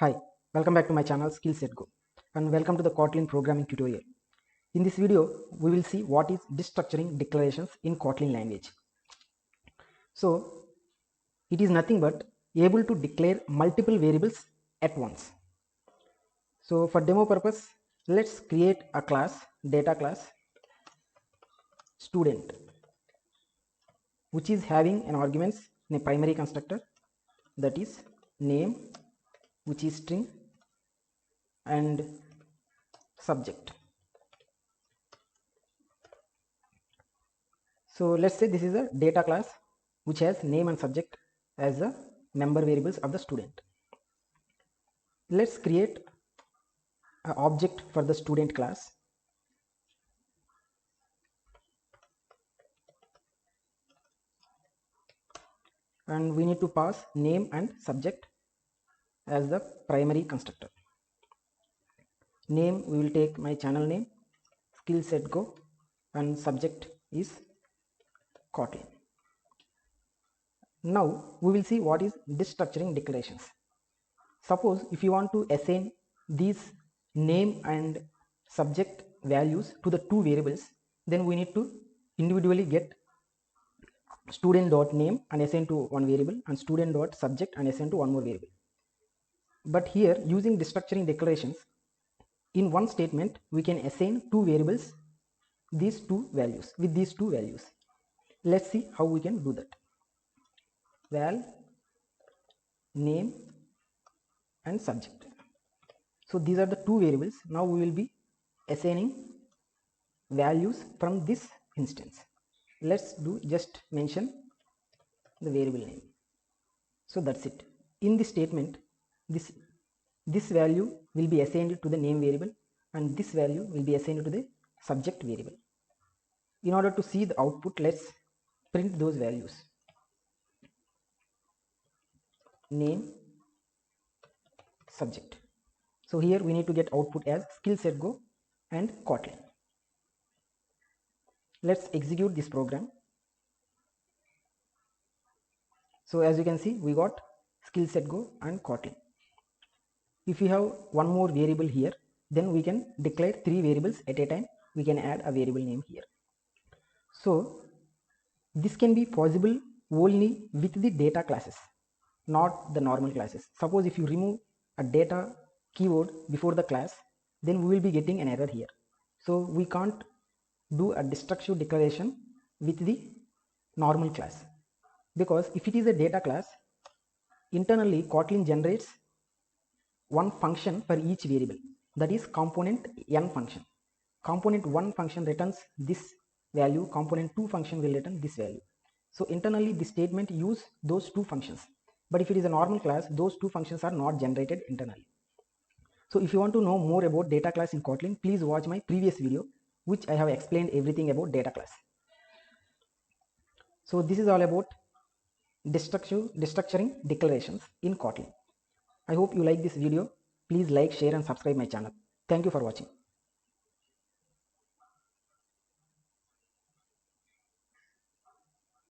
Hi, welcome back to my channel Skillset Go and welcome to the Kotlin programming tutorial. In this video, we will see what is destructuring declarations in Kotlin language. So, it is nothing but able to declare multiple variables at once. So, for demo purpose, let's create a class, data class student, which is having an arguments in a primary constructor, that is name, which is string, and subject. So let's say this is a data class which has name and subject as the member variables of the student. Let's create an object for the student class. And we need to pass name and subject as the primary constructor. Name, we will take my channel name, Skillset Go, and subject is Kotlin. Now we will see what is destructuring declarations. Suppose if you want to assign these name and subject values to the two variables, then we need to individually get student.name and assign to one variable and student.subject and assign to one more variable. But here, using destructuring declarations, in one statement we can assign two variables these two values with these two values. Let's see how we can do that. Val name and subject. So these are the two variables. Now we will be assigning values from this instance. Let's do just mention the variable name. So that's it. In this statement, this value will be assigned to the name variable and this value will be assigned to the subject variable. In order to see the output, let's print those values. Name, subject. So here we need to get output as Skillset Go and Kotlin. Let's execute this program. So as you can see, we got Skillset Go and Kotlin. If we have one more variable here, then we can declare three variables at a time. We can add a variable name here. So this can be possible only with the data classes, not the normal classes. Suppose if you remove a data keyword before the class, then we will be getting an error here. So we can't do a destructive declaration with the normal class, because if it is a data class, internally Kotlin generates one function for each variable, that is component n function. Component 1 function returns this value, component 2 function will return this value. So internally this statement use those two functions, but if it is a normal class, those two functions are not generated internally. So if you want to know more about data class in Kotlin, please watch my previous video which I have explained everything about data class. So this is all about destructuring declarations in Kotlin. I hope you like this video. Please like, share and subscribe my channel. Thank you for watching.